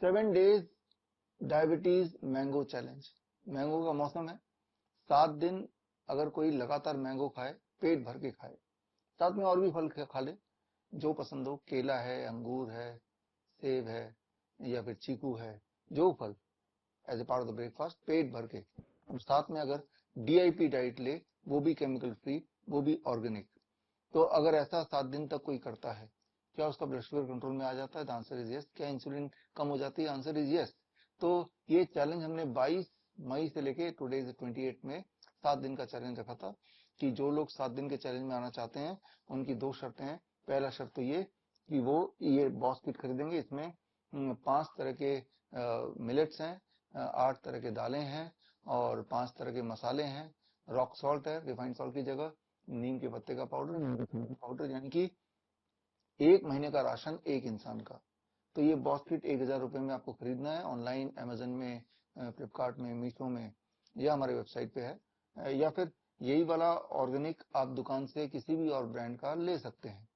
7 days diabetes mango challenge. Mango का मौसम है, 7 दिन अगर कोई लगातार मैंगो खाए, पेट भर के खाए, साथ में और भी फल खा ले जो पसंद हो, केला है, अंगूर है, सेब है या फिर चीकू है, जो फल as a part of the breakfast पेट भर के। और साथ में अगर डीआईपी डाइट ले, वो भी केमिकल फ्री, वो भी ऑर्गेनिक। तो अगर ऐसा 7 दिन तक कोई करता है, क्या उसका ब्लड शुगर कंट्रोल में आ जाता है? The answer is yes. क्या इंसुलिन कम हो जाती है? Answer is yes. तो ये चैलेंज हमने 22 मई से लेके टुडे 28 में 7 दिन का चैलेंज रखा था कि जो लोग 7 दिन के चैलेंज में आना चाहते हैं उनकी 2 शर्तें हैं। पहला शर्त तो ये कि वो ये बॉस किट खरीदेंगे। इसमें 5 तरह के मिलेट्स हैं, 8 तरह के दालें हैं और 5 तरह के मसाले हैं। रॉक सॉल्ट है रिफाइंड सॉल्ट की जगह, नीम के पत्ते का पाउडर, यानी कि 1 महीने का राशन एक इंसान का। तो ये बॉस किट 1000 रुपए में आपको खरीदना है। ऑनलाइन अमेजन में, फ्लिपकार्ट में, मीशो में या हमारे वेबसाइट पे है, या फिर यही वाला ऑर्गेनिक आप दुकान से किसी भी और ब्रांड का ले सकते हैं।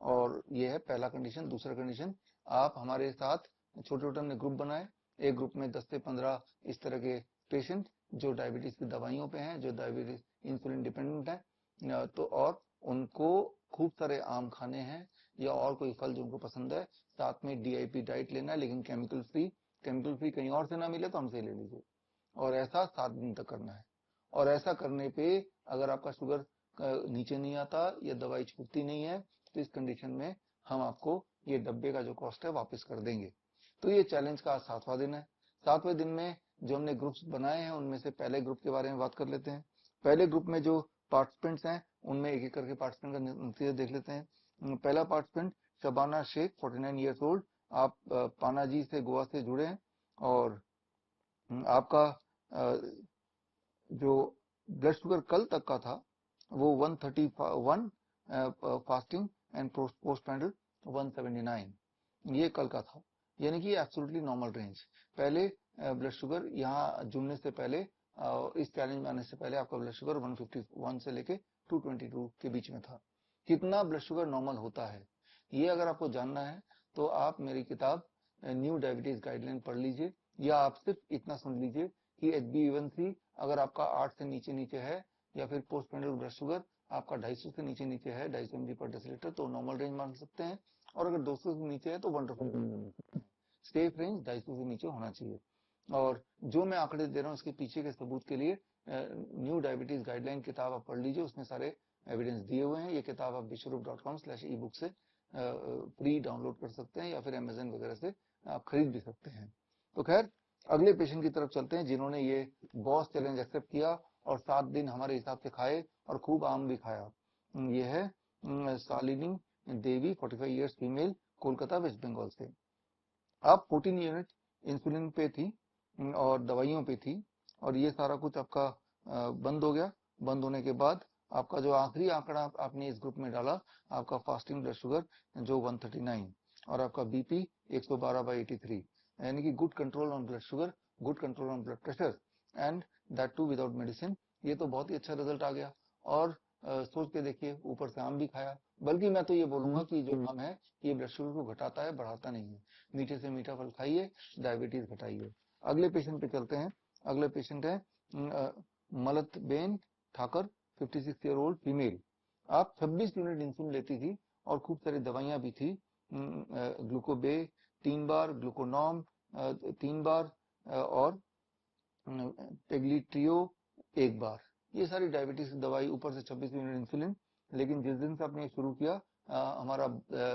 और ये है पहला कंडीशन। दूसरा कंडीशन, आप हमारे साथ छोटे छोटे हमने ग्रुप बनाए। एक ग्रुप में 10 से 15 इस तरह के पेशेंट जो डायबिटीज की दवाइयों पे हैं, जो डायबिटीज इंसुलिन डिपेंडेंट है, तो और उनको खूब सारे आम खाने हैं या और कोई फल जो उनको पसंद है। साथ में डीआईपी डाइट लेना है, लेकिन केमिकल फ्री। केमिकल फ्री कहीं और से ना मिले तो हमसे ले लीजिए। और ऐसा 7 दिन तक करना है। और ऐसा करने पे अगर आपका शुगर नीचे नहीं आता या दवाई छूटती नहीं है, तो इस कंडीशन में हम आपको ये डब्बे का जो कॉस्ट है वापस कर देंगे। तो ये चैलेंज का आज 7वां दिन है। 7वें दिन में जो हमने ग्रुप्स बनाए हैं, उनमें से पहले ग्रुप के बारे में बात कर लेते हैं। पहले ग्रुप में जो पार्टिसिपेंट्स हैं, उनमें एक एक करके पार्टिसिपेंट का नतीजा देख लेते हैं। पहला participant Shabana Shaikh, 49 years old. आप पानाजी से, गोवा से जुड़े हैं और आपका जो ब्लड शुगर कल तक का था वो 131, फास्टिंग एंड पोस्ट पैंडल 179, ये कल का था। यानी कि एब्सोल्युटली नॉर्मल रेंज। पहले ब्लड शुगर यहाँ जुड़ने से पहले, इस चैलेंज में आने से पहले आपका ब्लड शुगर 151 से लेके 222 के बीच में था। कितना ब्लड शुगर नॉर्मल होता है, ये अगर आपको जानना है तो आप मेरी किताब न्यू डायबिटीज गाइडलाइन पढ़ लीजिए, या आप सिर्फ इतना सुन लीजिए कि HbA1c अगर आपका 8 से नीचे नीचे है, या फिर पोस्ट पेंडल ब्लड शुगर आपका 250 से नीचे नीचे है, 250 mg पर डेसीलीटर, तो नॉर्मल रेंज मान सकते हैं। और अगर 200 से नीचे है तो वंडरफुल। सेफ रेंज 250 से नीचे होना चाहिए। और जो मैं आंकड़े दे रहा हूँ उसके पीछे के सबूत के लिए न्यू डायबिटीज गाइडलाइन किताब आप पढ़ लीजिए, उसमें सारे एविडेंस दिए हुए हैं। ये किताब आप विश्वरूप.com/ebook से फ्री डाउनलोड कर सकते हैं या फिर अमेजन वगैरह से आप खरीद भी सकते हैं। तो खैर, अगले पेशेंट की तरफ चलते हैं जिन्होंने ये बॉस चैलेंज एक्सेप्ट किया और 7 दिन हमारे हिसाब से खाए और खूब आम भी खाया। ये है Shalini Devi, 45 years female, Kolkata, West Bengal से। आप 14 यूनिट इंसुलिन पे थी और दवाइयों पे थी, और ये सारा कुछ आपका बंद हो गया। बंद होने के बाद आपका जो आखिरी आंकड़ा आपने इस ग्रुप में डाला, आपका फास्टिंग ब्लड शुगर जो 139 और आपका बीपी 112/83, यानी कि good control on blood sugar, good control on blood pressure and that too without medicine. ये तो बहुत ही अच्छा रिजल्ट आ गया। और सोच के देखिए, ऊपर से आम भी खाया। बल्कि मैं तो ये बोलूंगा कि जो आम है ये ब्लड शुगर को घटाता है, बढ़ाता नहीं है। मीठे से मीठा फल खाइए, डायबिटीज घटाइए। अगले पेशेंट पे चलते हैं। अगले पेशेंट है मलतबेन ठाकर, 56 ईयर ओल्ड फीमेल। आप 26 यूनिट इंसुलिन लेती थी और खूब सारी दवाइयां भी थी। ग्लूकोबे 3 बार, ग्लूकोनॉम 3 बार, और पेग्लिट्रियो 1 बार। ये सारी डायबिटीज की दवाई, ऊपर से 26 यूनिट इंसुलिन। लेकिन जिस दिन से आपने शुरू किया हमारा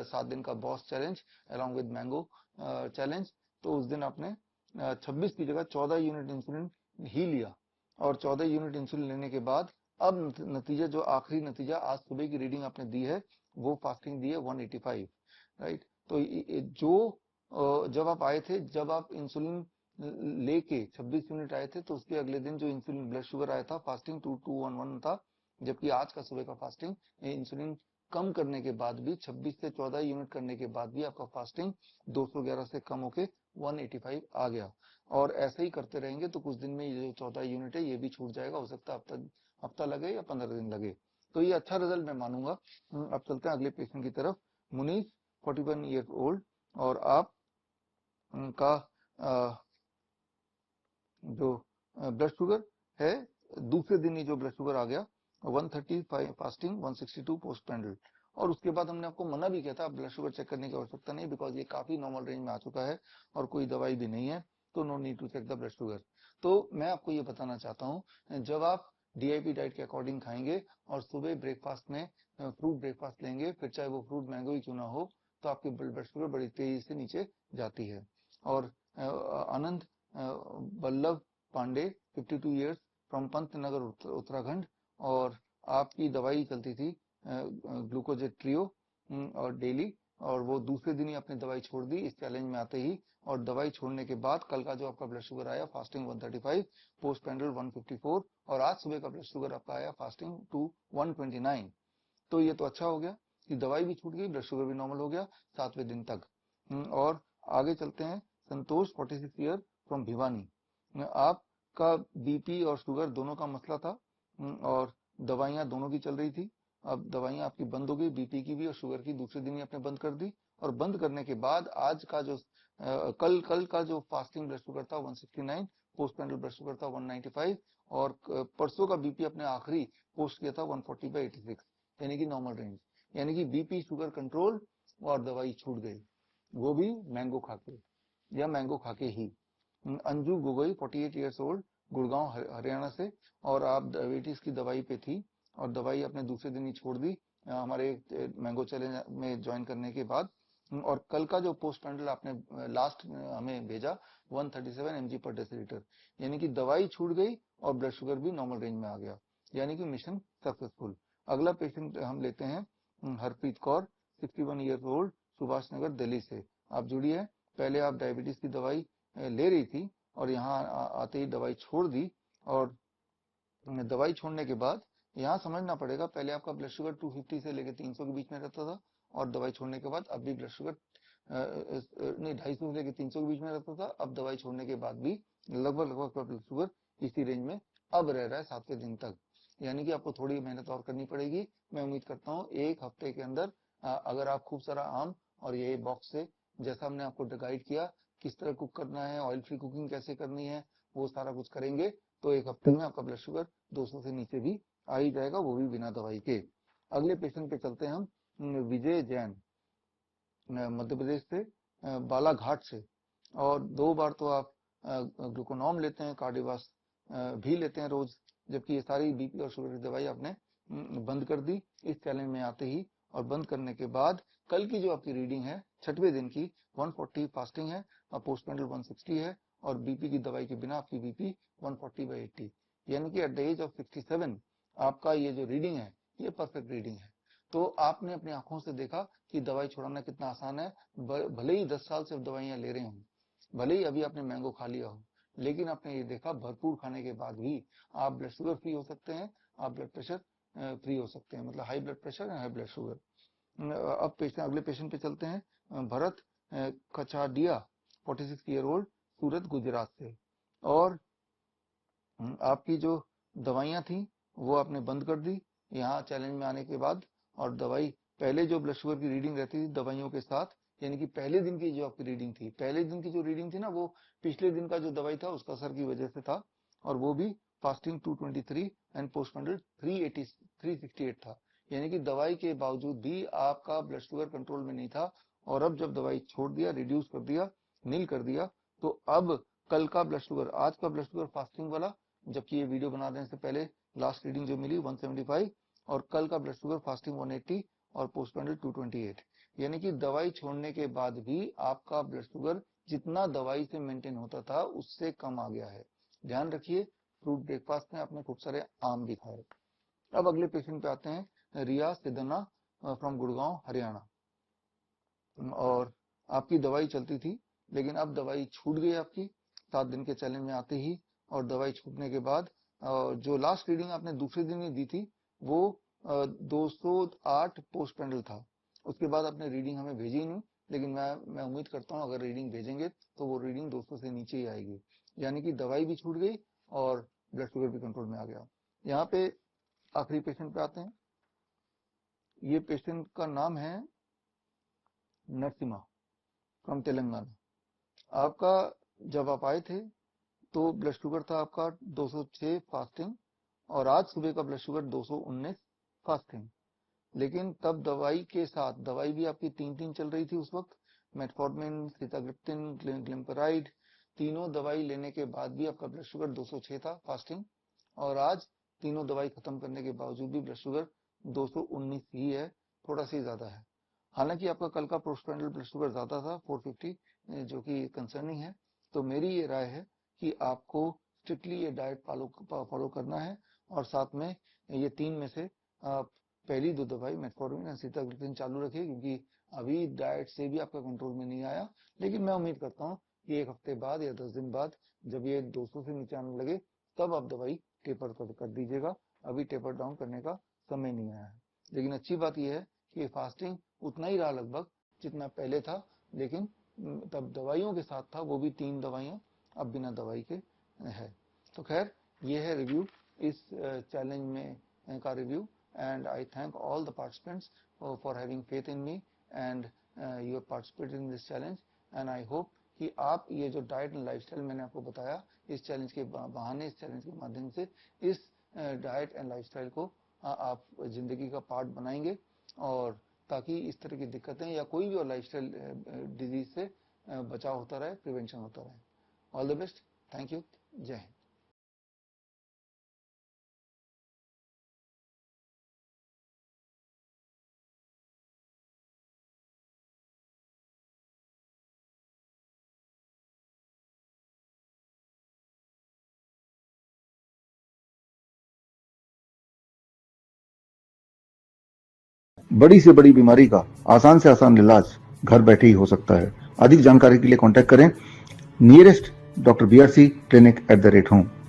7 दिन का boss challenge along with mango challenge, तो उस दिन आपने 26 की जगह 14 यूनिट इंसुलिन ही लिया। और 14 यूनिट इंसुलिन लेने के बाद अब नतीजा, जो आखिरी नतीजा आज सुबह की रीडिंग आपने दी है, वो फास्टिंग दी है 185, राइट। तो जो जब आप आए थे, जब आप इंसुलिन लेके 26 यूनिट आए थे, तो उसके अगले दिन जो इंसुलिन ब्लड शुगर आया था फास्टिंग 2211 था। जबकि आज का सुबह का फास्टिंग इंसुलिन कम करने के बाद भी, 26 से 14 यूनिट करने के बाद भी आपका फास्टिंग 211 से कम होके 185 आ गया। और ऐसे ही करते रहेंगे तो कुछ दिन में ये जो 14 यूनिट है ये भी छूट जाएगा। हो सकता है हफ्ता लगे या 15 दिन लगे। तो ये अच्छा रिजल्ट मैं मानूंगा। अब चलते हैं अगले पेशेंट की तरफ। मुनीष, 41 ईयर ओल्ड, और आप का जो ब्लड शुगर है, दूसरे दिन ही जो ब्लड शुगर आ गया 135 फास्टिंग, 162 पोस्ट पेंडल। और उसके बाद हमने आपको मना भी किया था ब्लड शुगर चेक करने की आवश्यकता नहीं, बिकॉज ये काफी नॉर्मल रेंज में आ चुका है और कोई दवाई भी नहीं है, तो no need to check the blood sugar. तो मैं आपको ये बताना चाहता हूँ, जब आप डीआईपी डाइट के अकॉर्डिंग खाएंगे और सुबह ब्रेकफास्ट में फ्रूट ब्रेकफास्ट लेंगे, फिर चाहे वो फ्रूट मैंगो ही क्यों ना हो, तो आपकी ब्लड शुगर बड़ी तेजी से नीचे जाती है। और आनंद वल्लभ पांडे 52 ईयर्स फ्रॉम पंतनगर उत्तराखंड, और आपकी दवाई चलती थी ग्लूकोजेट ट्रियो और डेली, और वो दूसरे दिन ही अपनी दवाई छोड़ दी इस चैलेंज में आते ही। और दवाई छोड़ने के बाद कल का जो आपका ब्लड शुगर आया फास्टिंग 135, पोस्ट पेंडल 154, और आज सुबह का ब्लड शुगर आपका आया फास्टिंग टू 129। तो ये तो अच्छा हो गया कि दवाई भी छूट गई, ब्लड शुगर भी नॉर्मल हो गया 7वें दिन तक। और आगे चलते हैं। संतोष 46 ईयर फ्रॉम भिवानी, आपका बीपी और शुगर दोनों का मसला था और दवाइयां दोनों की चल रही थी। अब दवाइयां आपकी बंद हो गई, बीपी की भी और शुगर की दूसरे दिन ही आपने बंद कर दी। और बंद करने के बाद आज का जो कल का जो फास्टिंग ब्लड शुगर था 169, पोस्ट पेंडल ब्लड शुगर था 195, और परसों का बीपी अपने आखिरी पोस्ट किया था 140/86, यानी कि नॉर्मल रेंज, यानी कि बीपी शुगर कंट्रोल और दवाई छूट गई, वो भी मैंगो खाके या मैंगो खाके ही। अंजू गोगोई 48 ईयर्स ओल्ड, गुड़गांव हरियाणा से, और आप डायबिटीज की दवाई पे थी और दवाई आपने दूसरे दिन ही छोड़ दी हमारे मैंगो चैलेंज में ज्वाइन करने के बाद। और कल का जो पोस्ट पेंडल आपने लास्ट हमें भेजा 137 mg पर डेसीलीटर, यानी कि दवाई छूट गई और ब्लड शुगर भी नॉर्मल रेंज में आ गया, यानी कि मिशन सक्सेसफुल। अगला पेशेंट हम लेते हैं हरप्रीत कौर 61 ईयर्स ओल्ड, सुभाष नगर दिल्ली से। आप जुड़िए। पहले आप डायबिटीज की दवाई ले रही थी और यहाँ आते ही दवाई छोड़ दी, और दवाई छोड़ने के बाद यहाँ समझना पड़ेगा, पहले आपका ब्लड शुगर 250 से लेकर 300 के बीच में रहता था, और दवाई छोड़ने के बाद अब भी ब्लड शुगर नहीं 250 से लेकर 300 के बीच में रहता था, अब दवाई छोड़ने के बाद भी लगभग ब्लड शुगर इसी रेंज में अब रह रहा है 7वें दिन तक, यानी कि आपको थोड़ी मेहनत और करनी पड़ेगी। मैं उम्मीद करता हूँ 1 हफ्ते के अंदर अगर आप खूब सारा आम और ये बॉक्स से, जैसा हमने आपको गाइड किया किस तरह कुक करना है, ऑयल फ्री कुकिंग कैसे करनी है, वो सारा कुछ करेंगे, तो 1 हफ्ते में आपका ब्लड शुगर 200 से नीचे भी आ ही जाएगा, वो भी बिना दवाई के। अगले पेशेंट पे चलते हैं हम। विजय जैन मध्य प्रदेश से, बालाघाट से, और 2 बार तो आप ग्लूकोनॉम लेते हैं, कार्डिवास भी लेते हैं रोज, जबकि ये सारी बीपी और शुगर की दवाई आपने बंद कर दी इस चैलेंज में आते ही। और बंद करने के बाद कल की जो आपकी रीडिंग है 6वें दिन की 140 फास्टिंग है और पोस्ट पेंडल 160 है, और बीपी की दवाई के बिना आपकी बीपी 140/80, यानी कि एट द एज ऑफ 67 आपका ये जो रीडिंग है ये परफेक्ट रीडिंग है। तो आपने अपनी आंखों से देखा कि दवाई छोड़ना कितना आसान है। भले ही 10 साल से दवाइयां ले रहे हो, भले ही अभी आपने मैंगो खा लिया हो, लेकिन आपने ये देखा भरपूर खाने के बाद भी आप ब्लड शुगर फ्री हो सकते हैं, आप ब्लड प्रेशर फ्री हो सकते हैं, मतलब high blood pressure and high blood sugar. अब अगले पेशेंट पे चलते हैं। भरत कचाडिया 46 ईयर ओल्ड, सूरत गुजरात से, और आपकी जो दवाइयां थी वो आपने बंद कर दी यहाँ चैलेंज में आने के बाद। और दवाई पहले जो ब्लड शुगर की रीडिंग रहती थी दवाइयों के साथ, यानी कि पहले दिन की जो आपकी रीडिंग थी, पहले दिन की जो रीडिंग थी ना, वो पिछले दिन का जो दवाई था उसका असर की वजह से था, और वो भी फास्टिंग 223 एंड पोस्ट पेंडल 368 था, यानी कि दवाई के बावजूद भी आपका ब्लड शुगर कंट्रोल में नहीं था। और अब जब दवाई छोड़ दिया, रिड्यूस कर दिया, नील कर दिया, तो अब कल का ब्लड शुगर, आज का ब्लड शुगर फास्टिंग वाला, जबकि ये वीडियो बना देने से पहले लास्ट रीडिंग जो मिली 175, और कल का ब्लड शुगर फास्टिंग 180 और पोस्ट पेंडल 228, यानी कि दवाई छोड़ने के बाद भी आपका ब्लड शुगर जितना दवाई से मेंटेन होता था उससे कम आ गया है। ध्यान रखिए, फ्रूट ब्रेकफास्ट में आपने खूब सारे आम भी खाए। अब अगले पेशेंट पे आते हैं। रिया सिद्धना फ्रॉम गुड़गांव हरियाणा, और आपकी दवाई चलती थी, लेकिन अब दवाई छूट गई आपकी 7 दिन के चैलेंज में आते ही। और दवाई छूटने के बाद जो लास्ट रीडिंग आपने दूसरे दिन ही दी थी वो 208 पोस्ट पेंडल था। उसके बाद आपने रीडिंग हमें भेजी ही नहीं, लेकिन मैं उम्मीद करता हूँ अगर रीडिंग भेजेंगे तो वो रीडिंग 200 से नीचे ही आएगी, यानी कि दवाई भी छूट गई और ब्लड शुगर भी कंट्रोल में आ गया। यहाँ पे आखिरी पेशेंट पे आते हैं। ये पेशेंट का नाम है नरसिम्हा फ्रॉम तेलंगाना। आपका जब आप आए थे तो ब्लड शुगर था आपका 206 फास्टिंग, और आज सुबह का ब्लड शुगर 219 फास्टिंग। लेकिन तब दवाई के साथ, दवाई भी आपकी 3 चल रही थी उस वक्त, मेटफॉर्मिन, सीताग्लिप्टिन, ग्लिम्पराइड, तीनों दवाई लेने के बाद भी आपका ब्लड शुगर 206 था फास्टिंग, और आज तीनों दवाई खत्म करने के बावजूद भी ब्लड शुगर 219 ही है, थोड़ा सा ज्यादा है। हालांकि आपका कल का पोस्टप्रांडियल ब्लड शुगर ज्यादा था 450, जो कि कंसर्निंग है। तो मेरी ये राय है कि आपको स्ट्रिक्टली ये डाइट फॉलो करना है, और साथ में ये 3 में से आप पहली 2 दवाई मेटफॉर्मिन और सीताग्लिप्टिन चालू रखिए, क्योंकि अभी डाइट से भी आपका कंट्रोल में नहीं आया। लेकिन मैं उम्मीद करता हूँ कि 1 हफ्ते बाद या 10 दिन बाद जब ये 200 से नीचे आने लगे तब आप दवाई टेपर कर दीजिएगा। अभी टेपर डाउन करने का समय नहीं आया है। लेकिन अच्छी बात यह है कि फास्टिंग उतना ही रहा लगभग जितना पहले था, लेकिन तब दवाइयों के साथ था, वो भी 3 दवाइयां, अब बिना दवाई के है। तो खैर, ये है रिव्यू इस चैलेंज में का review, and I thank all the participants for having faith in me and you have participated in this challenge, and I hope कि आप ये जो डाइट एंड लाइफस्टाइल मैंने आपको बताया इस चैलेंज के बहाने, इस चैलेंज के माध्यम से इस डाइट एंड लाइफस्टाइल को आप जिंदगी का पार्ट बनाएंगे, और ताकि इस तरह की दिक्कतें या कोई भी और लाइफस्टाइल डिजीज से बचाव होता रहे, प्रिवेंशन होता रहे। All the best, thank you, जय हिंद। बड़ी से बड़ी बीमारी का आसान से आसान इलाज घर बैठे ही हो सकता है। अधिक जानकारी के लिए कांटेक्ट करें nearest doctor BRC clinic @home।